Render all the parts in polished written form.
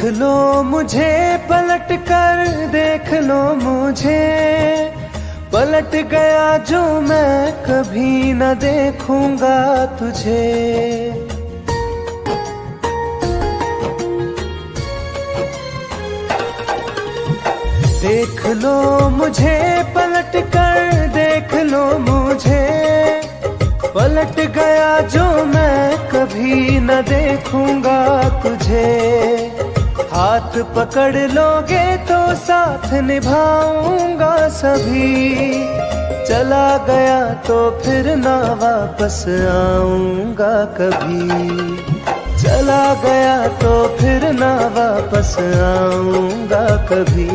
लो मुझे पलट कर, देख लो मुझे, पलट गया जो मैं कभी न देखूंगा तुझे। देख लो मुझे पलट कर, देख लो मुझे, पलट गया जो मैं कभी न देखूंगा तुझे। हाथ पकड़ लोगे तो साथ निभाऊंगा सभी, चला गया तो फिर ना वापस आऊंगा कभी। चला गया तो फिर ना वापस आऊंगा कभी।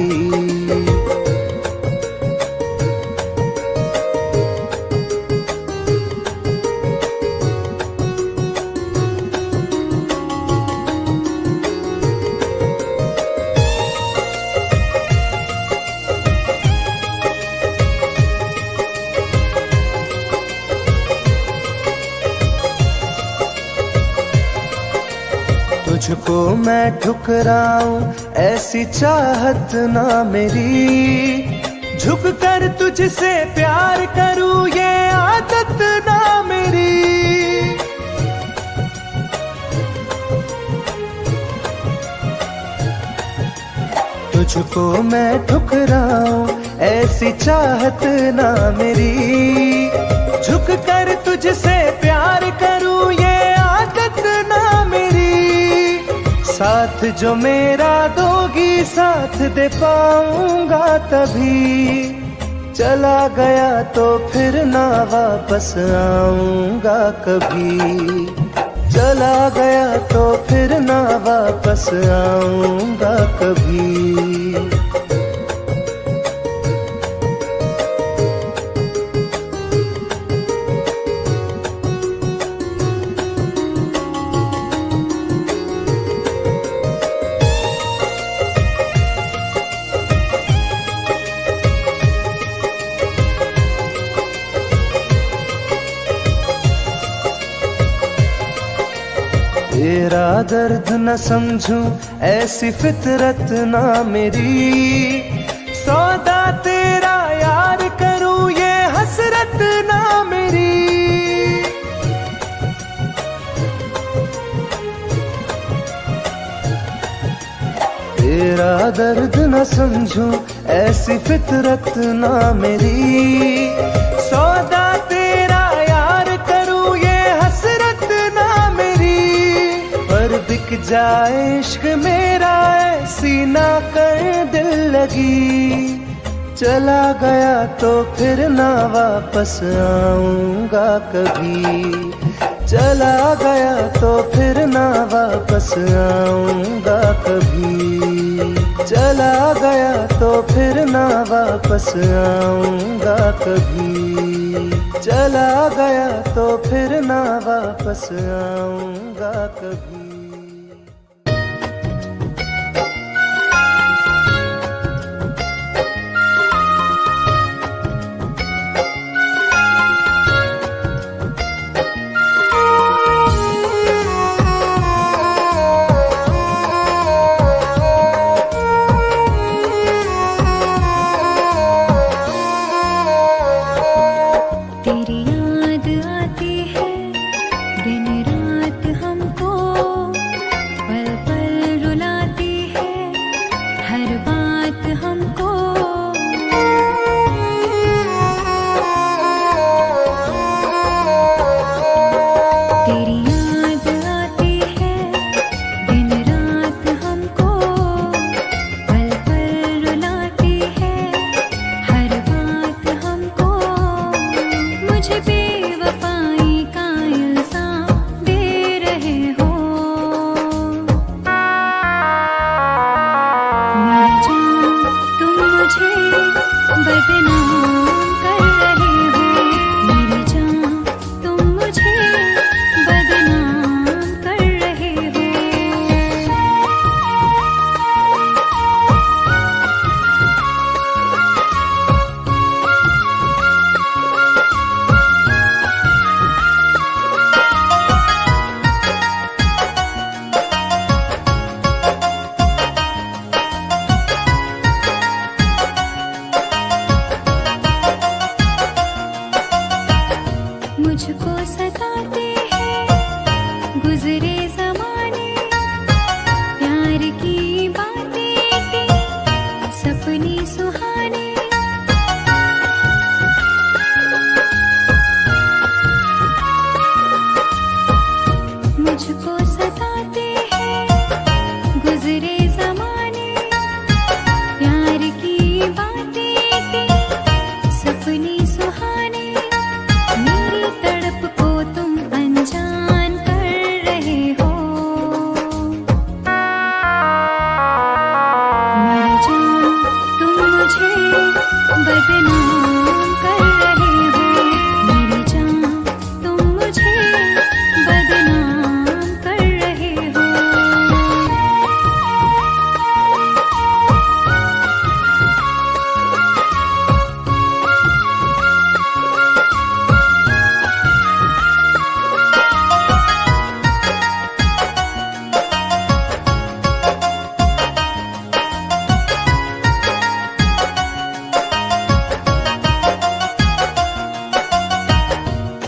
तुझको मैं ठुकराऊं ऐसी चाहत ना मेरी, झुक कर तुझसे प्यार करूं ये आदत ना मेरी। तुझको मैं ठुकराऊं ऐसी चाहत ना मेरी, झुक कर तुझसे प्यार करूं ये आदत ना मेरी। साथ जो मेरा दोगी साथ दे पाऊंगा तभी, चला गया तो फिर ना वापस आऊंगा कभी। चला गया तो फिर ना वापस आऊंगा कभी। तेरा दर्द न समझूं ऐसी फितरत ना मेरी, सौदा तेरा यार करूं ये हसरत ना मेरी। तेरा दर्द न समझूं ऐसी फितरत ना मेरी, सौदा तेरा यार करूं ये हसरत ना मेरी। पर बिक जाए इश्क मेरा ऐसी ना कर दिल लगी, चला गया तो फिर ना वापस आऊंगा कभी। चला गया तो फिर ना वापस आऊंगा कभी। चला गया तो फिर ना वापस आऊंगा कभी। चला गया तो फिर ना वापस आऊंगा कभी। बदनाम कर रहे हो। मेरी जान तुम मुझे बदनाम कर रहे हो।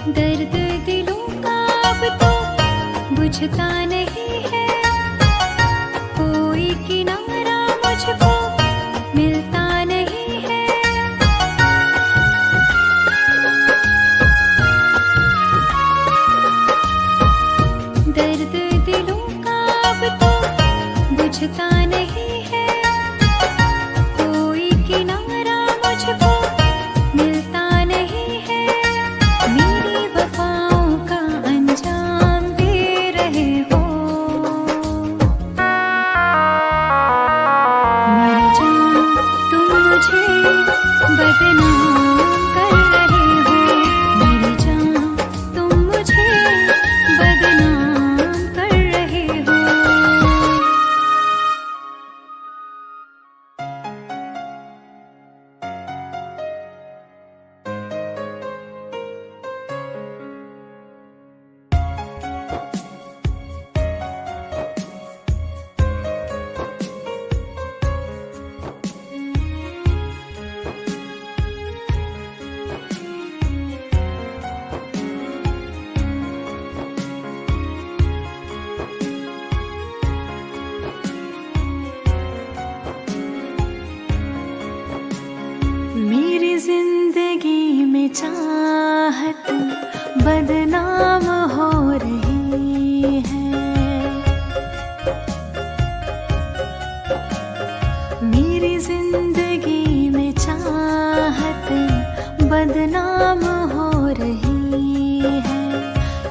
दर्द दिलों का अब तो बुझता नहीं है, कोई किनारा मुझको मिलता नहीं है। दर्द दिलों का अब तो बुझता नहीं है, कोई किनारा मुझको मिलता नहीं है। मेरी वफाओं का अंजाम दे रहे हो। मेरी जान तुम मुझे बदनाम कर रहे हो। मेरी जान तुम मुझे बदनाम कर रहे हो। मेरी जिंदगी में चाहत बदनाम हो रही है। मेरी जिंदगी में चाहत बदनाम हो रही है।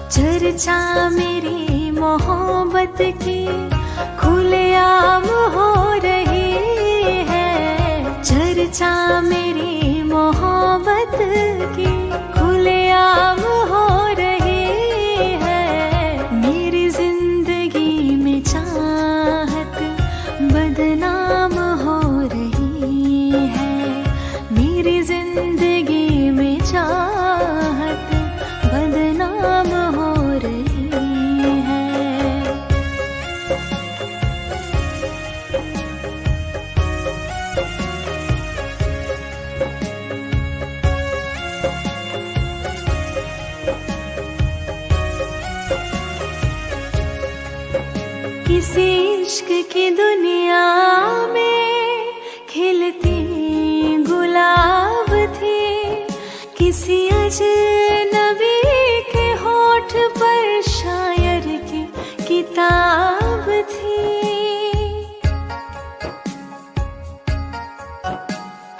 चर्चा मेरी मोहब्बत की खुलेआम हो रही है। चर्चा मेरी मोहब्बत की खुलेआम हो रही है। मेरी जिंदगी में चाहत बदनाम हो रही है। मेरी जिंदगी में चाहत बदनाम हो रही है। किसी इश्क की दुनिया में खिलती गुलाब थी। किसी अजनबी के होठ पर शायर की किताब थी।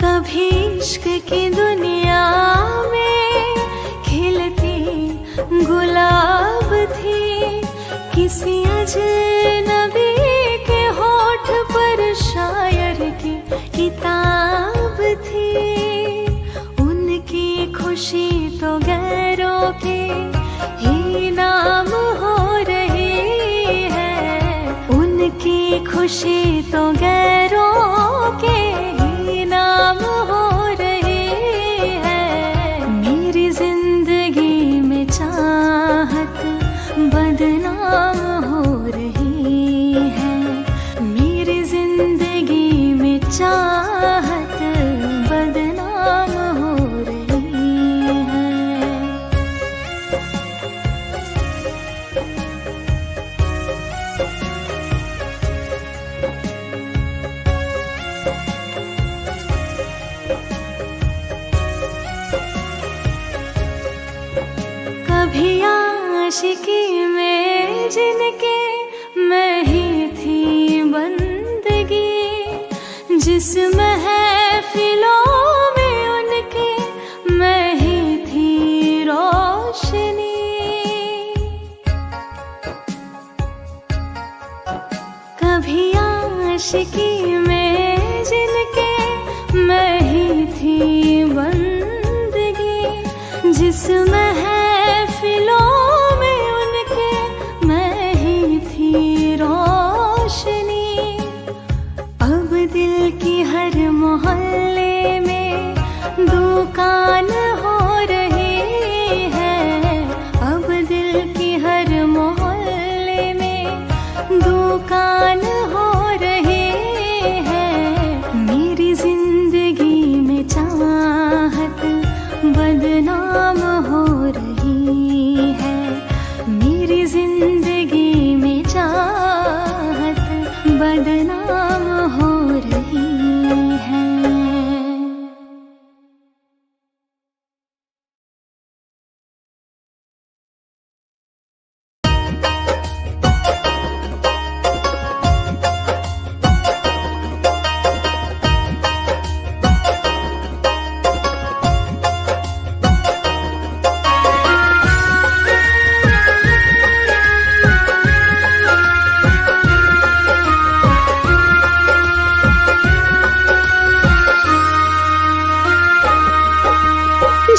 कभी इश्क की दुनिया में खिलती गुलाब थी। किसी अजनबी के होठ पर शायर की किताब थी। उनकी खुशी तो गैरों के ही नाम हो रही है। उनकी खुशी तो गैरों के ही नाम हो रही है। मेरी जिंदगी में चाहत बदनाम हो रही है। मेरी जिंदगी में चाहत बदनाम हो रही है। कभी आशिकी में जिनके मैं ही थी बंदगी। जिस महफिलों में उनके मैं ही थी रोशनी। कभी आशिकी में जिनके मैं ही थी दिल की हर मोहल्ले में दुकान हो रही है। अब दिल की हर मोहल्ले में दुकान हो रही है। मेरी जिंदगी में चाहत बदनाम हो रही है। मेरी जिंदगी में चाहत बदनाम हो रही है।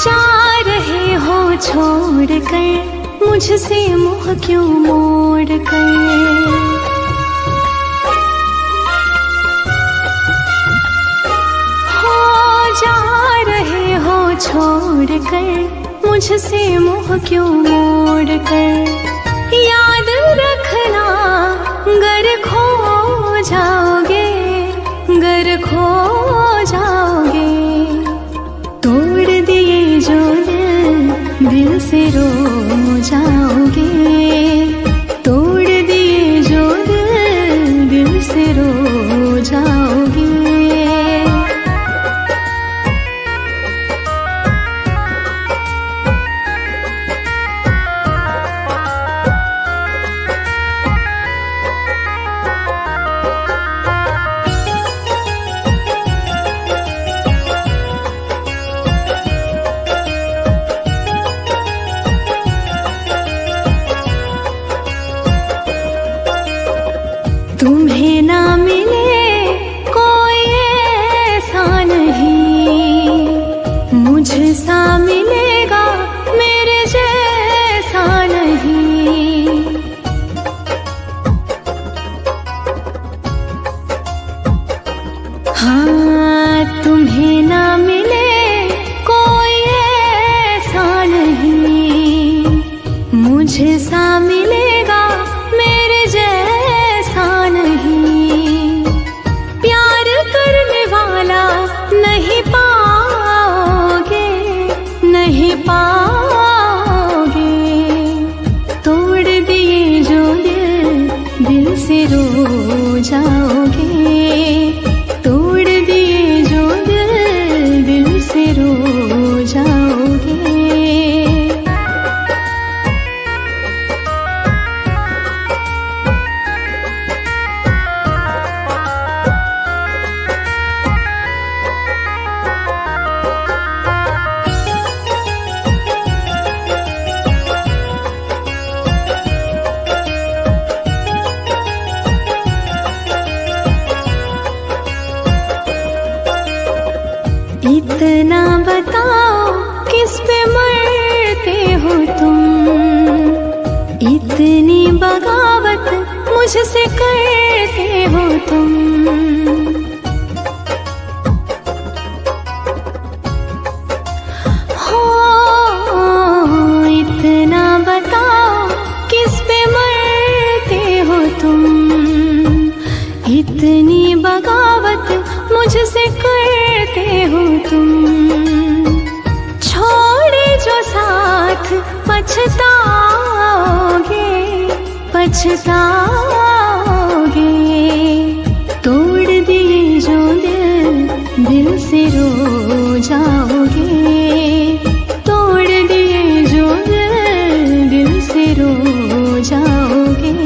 जा रहे हो छोड़ कर मुझसे मुँह क्यों मोड़ कर। हो जा रहे हो छोड़ कर मुझसे मुँह क्यों मोड़ कर। याद रखना गर खो जाओगे, गर खो जाओगे। तोड़ दिए जो दिल से रो जाओगे। तोड़ दिए जो दिल से रो जाओगे। तुम्हें ना मिले कोई ऐसा नहीं, मुझसा मिलेगा मेरे जैसा नहीं। हाँ तुम्हें ना मिले कोई ऐसा नहीं, मुझसा मिलेगा मेरे जैसा नहीं। प्यार करने वाला नहीं पाओगे, नहीं पाओगे। तोड़ दिए जो दिल से रो जाओगे। तोड़ दिए जो दिल से रो जाओगे। इतना बताओ किस पे मरते हो तुम। इतनी बगावत मुझसे करते हो तुम। हो इतना बताओ किस पे मरते हो तुम। इतनी बगावत मुझसे करते हो तुम। छोड़े जो साथ पछताओगे, पछताओगे। तोड़ दिए जो दिल से रो जाओगे। तोड़ दिए जो दिल से रो जाओगे।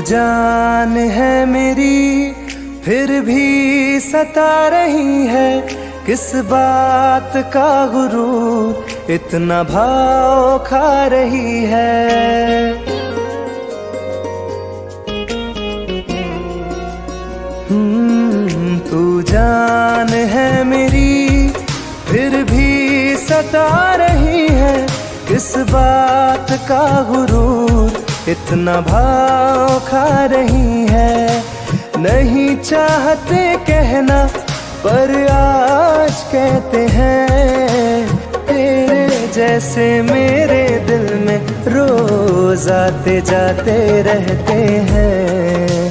जान है मेरी फिर भी सता रही है, किस बात का गुरूर इतना भाव खा रही है। तू जान है मेरी फिर भी सता रही है, किस बात का गुरूर इतना भाव खा रही है। नहीं चाहते कहना पर आज कहते हैं, तेरे जैसे मेरे दिल में रोज आते जाते रहते हैं।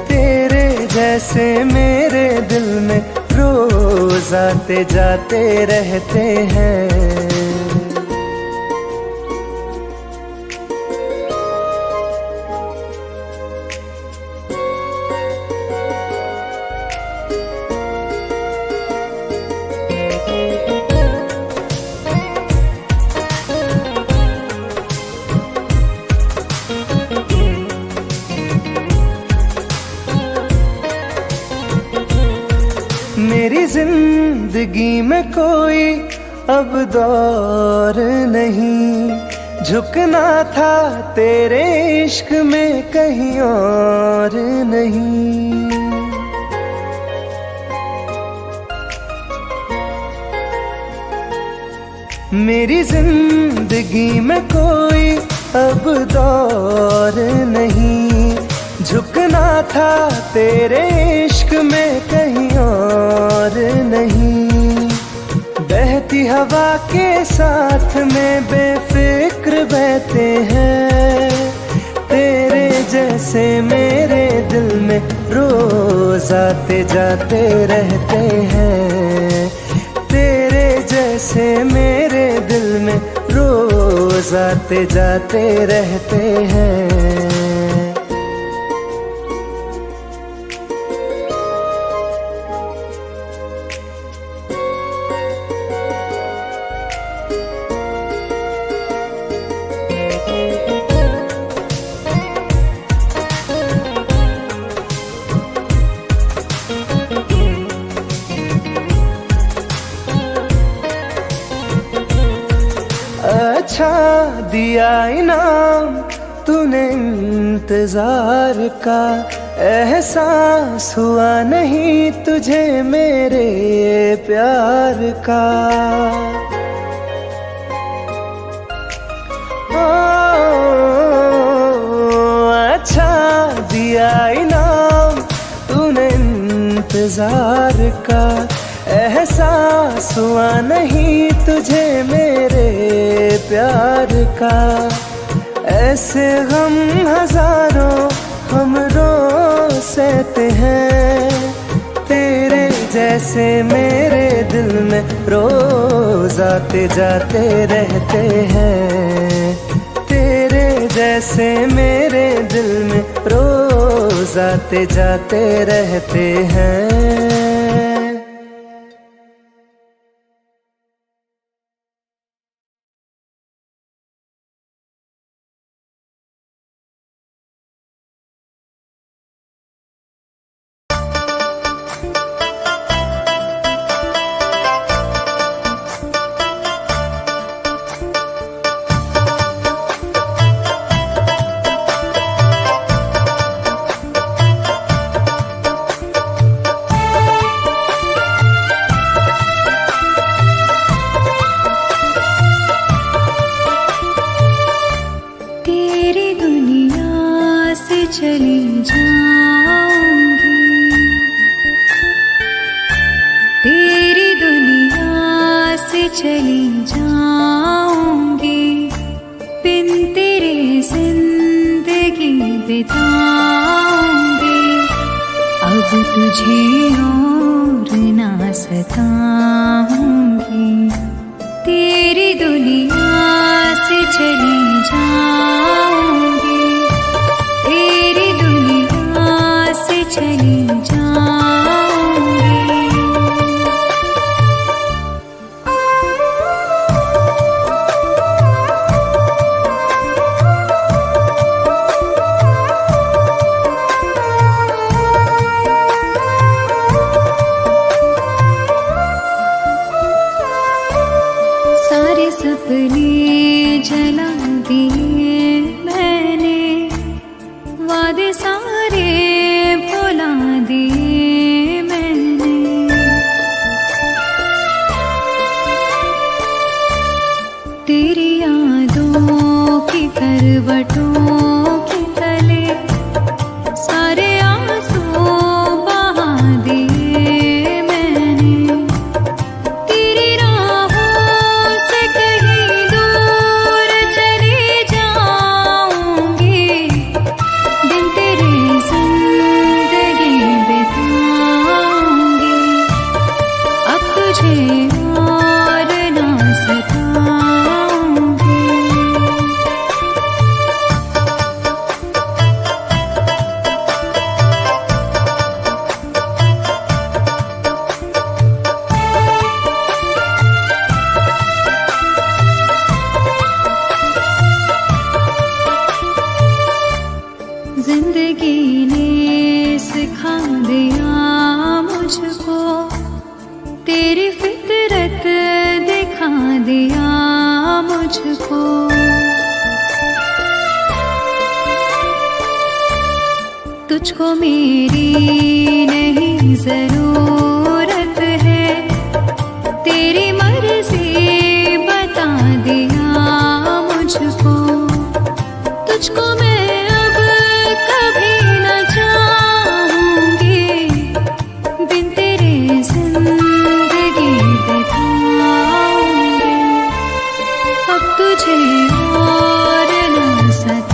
तेरे जैसे मेरे दिल में रोज आते जाते रहते हैं। मेरी जिंदगी में कोई अब दौर नहीं, झुकना था तेरे इश्क में कहीं और नहीं। मेरी जिंदगी में कोई अब दौर नहीं, झुकना था तेरे इश्क में कहीं और नहीं। बहती हवा के साथ में बेफिक्र बहते हैं, तेरे जैसे मेरे दिल में रोज आते जाते रहते हैं। तेरे जैसे मेरे दिल में रोज आते जाते रहते हैं। अच्छा दिया इनाम तूने इंतजार का, एहसास हुआ नहीं तुझे मेरे प्यार का। अच्छा दिया इनाम तूने इंतजार का, एहसास हुआ नहीं तुझे मेरे प्यार का। ऐसे गम हजारों हम रोज सहते हैं, तेरे जैसे मेरे दिल में रोज आते जाते रहते हैं। तेरे जैसे मेरे दिल में रोज आते जाते रहते हैं। चली जाऊंगी, तेरी दुनिया से चली जाऊंगी, बिन तेरे जिंदगी बिताऊंगी। अब तुझे और ना सताऊंगी, तेरी दुनिया से चली जाऊंगी, तेरी दुनिया से चली जाऊंगी। करवटों के तले सारे आंसू बहा दिए मैंने। तेरी राहों से कहीं दूर चली जाऊंगी, दिन तेरे जिंदगी बिताऊंगी। अब तुझे और ना सताऊंगी। जिंदगी ने सिखा दिया मुझको, तेरी फितरत दिखा दिया मुझको। तुझको मेरी नहीं जरूरत है, तेरी मर्जी बता दिया मुझको। तुझको मैं अब कभी न चाहूंगी, बिन तेरे जिंदगी बिताऊंगी। अब तुझे और न सताऊंगी।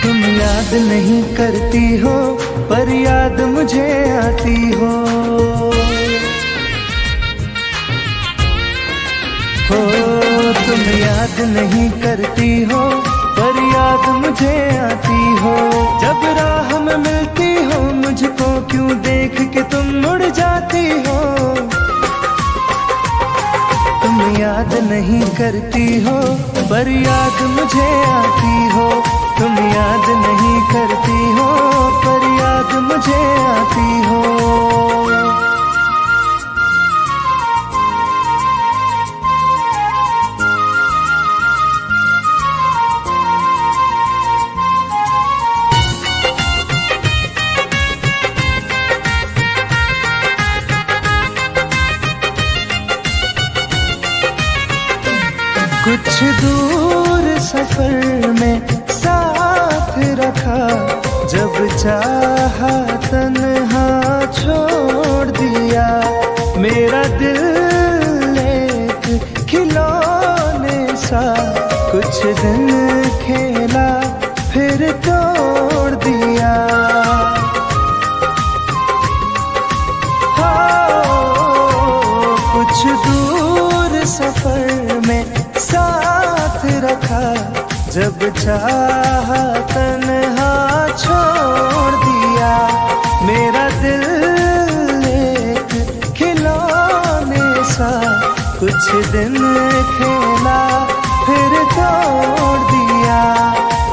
तुम याद नहीं करती हो पर याद मुझे आती हो। तुम याद नहीं करती हो पर याद मुझे आती हो। जब राह में मिलती हो मुझको क्यों देख के तुम मुड़ जाती हो। तुम याद नहीं करती हो पर याद मुझे आती हो। तुम याद नहीं करती हो पर याद मुझे आती हो। कुछ दूर सफर में साथ रखा, जब चाहा तन्हा छोड़ दिया। मेरा दिल एक खिलौने सा कुछ दिन खेला फिर तोड़ दिया। कुछ दूर सफर में साथ रखा, जब चाहा तन्हा छोड़ दिया। मेरा दिल एक खिलौने सा कुछ दिन खेला फिर तोड़ दिया।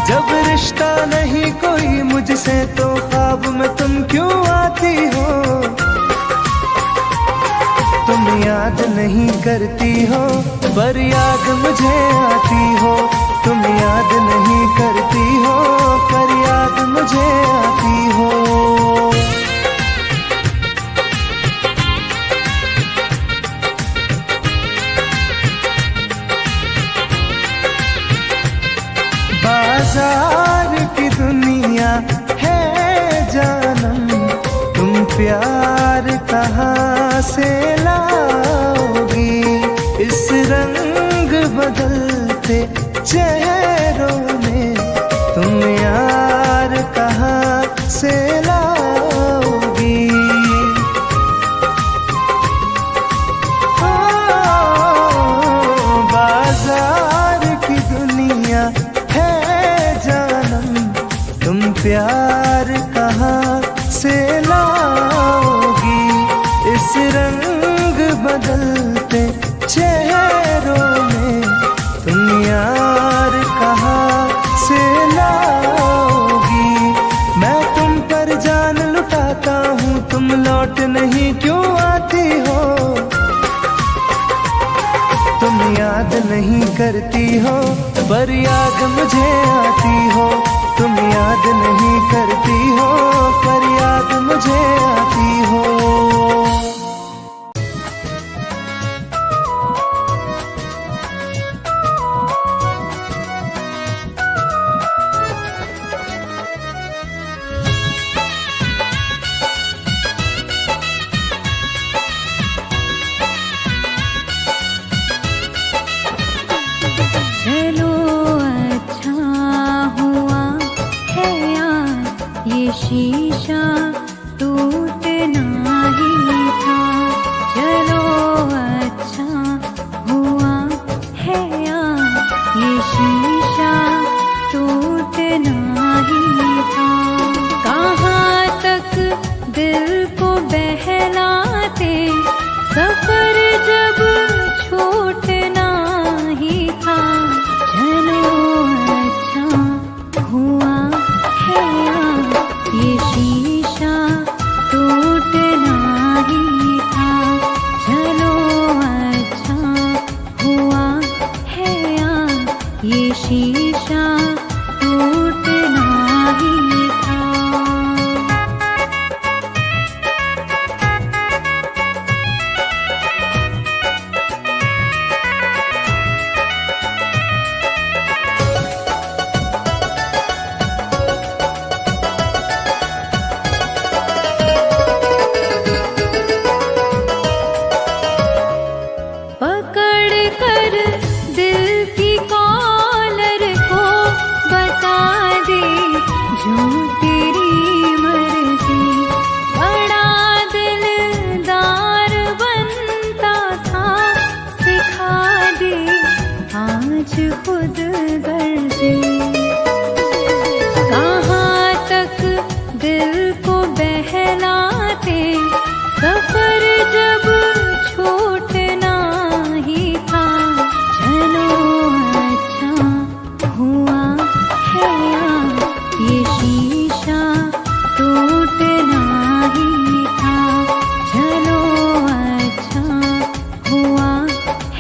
जब रिश्ता नहीं कोई मुझसे तो ख्वाब में तुम क्यों आती हो। तुम याद नहीं करती हो पर याद मुझे आती हो। तुम याद नहीं करती हो पर याद मुझे आती हो। बाजार की दुनिया है जानम, तुम प्यार कहाँ से लाओगी। इस रंग बदलते चेहरों में तुम यार कहाँ से लाओगी। बाजार की दुनिया है जानम, तुम प्यार कहाँ से लाओगी। इस रंग बदलते चेहरों में तुम यार कहाँ से तुम लौट नहीं क्यों आती हो, तुम याद नहीं करती हो पर याद मुझे आती हो, तुम याद नहीं करती हो पर याद मुझे आती हो। चलो अच्छा हुआ है यार ये शीशा टूटना ही था, चलो अच्छा हुआ है यार ये शीशा टूटना ही था। कहाँ तक दिल को बहलाते सफर जब छूटना ही था, चलो अच्छा हुआ है यार ये शीशा टूटना ही था, चलो अच्छा हुआ है यार ये शीशा टूटना ही था। पकड़ कर दिल की कॉलर को बता दे जो तेरी मर्जी, बड़ा दिलदार बनता था सिखा दे आज खुद गर्जी। कहाँ तक दिल को बहलाते सफर जब छूटना ही था, चलो अच्छा हुआ है यार ये शीशा टूटना ही था, चलो अच्छा हुआ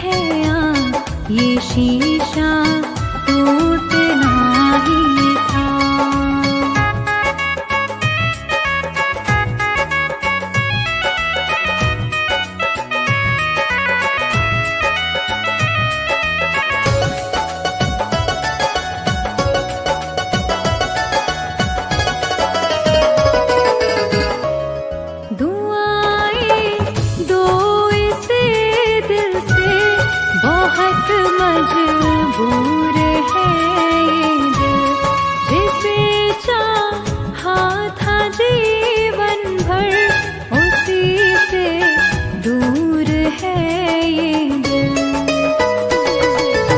है यार ये शीशा टूटना ही था। दुआएं दो इस दिल से बहुत मजबूर है ये दिल, जिसे चाहा था जीवन भर उसी से दूर है ये दिल।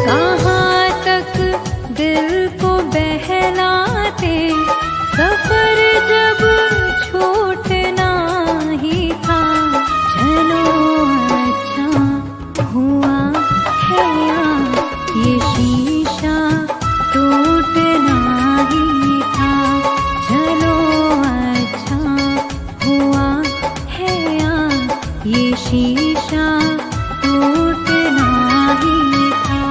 कहाँ तक दिल को बहलाते सफर जब छूटना ही था, चलो अच्छा हुआ है यार ये शीशा टूटना ही था, चलो अच्छा हुआ है यार ये शीशा टूटना ही था।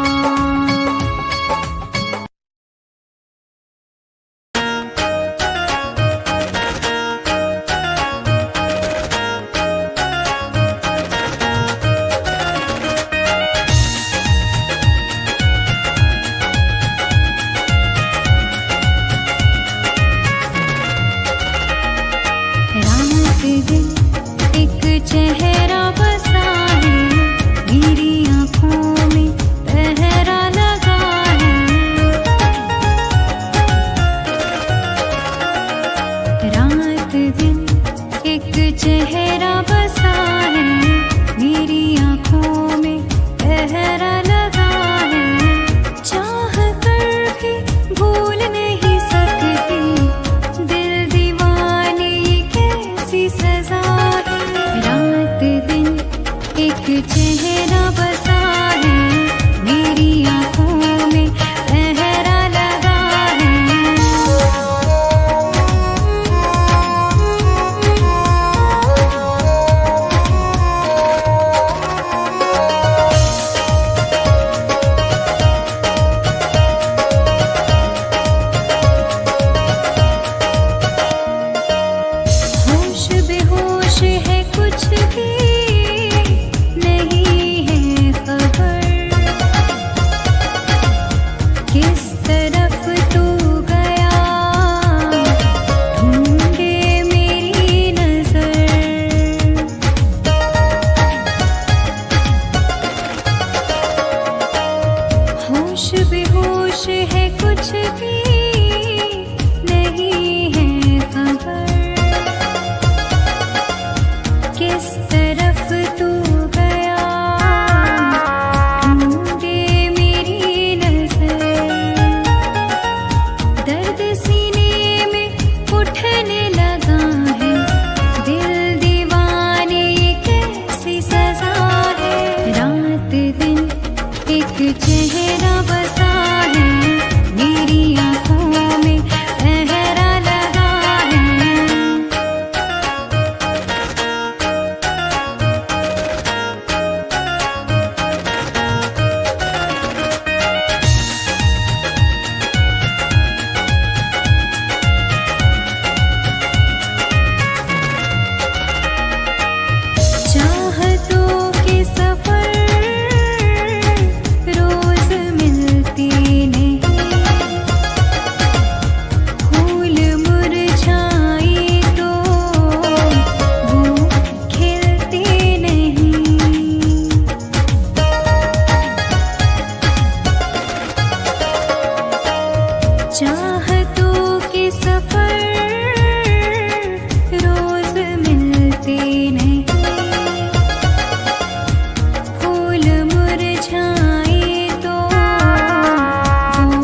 रात दिन एक चेहरा बसा है, मेरी आँखों में पहरा लगा है। रात दिन एक चेहरा बसा है, मेरी आँखों में पहरा लगा है। चाह कर भी भूल नहीं सकती दिल दीवाने कैसी सजा है। रात दिन एक चेहरा बसा है, मेरी आँखों में पहरा लगा है। जिस तरफ तू गया ढूंढे मेरी नजर, दर्द सीने में उठने लगा है, दिल दीवाने कैसी सजा है। रात दिन एक चेहरा बसा है, मेरी आंखों में पहरा लगा है। चाहतों के सफर रोज मिलती नहीं, फूल मुरझाए तो वो खिलते नहीं। चाहतों के सफर रोज मिलते नहीं, फूल मुरझाए तो वो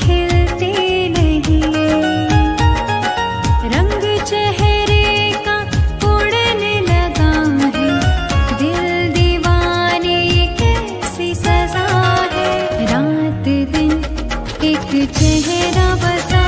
खिलते नहीं। रंग चेहरे का उड़ने लगा है, दिल दीवाने कैसी सजा है। रात दिन एक चेहरा बसा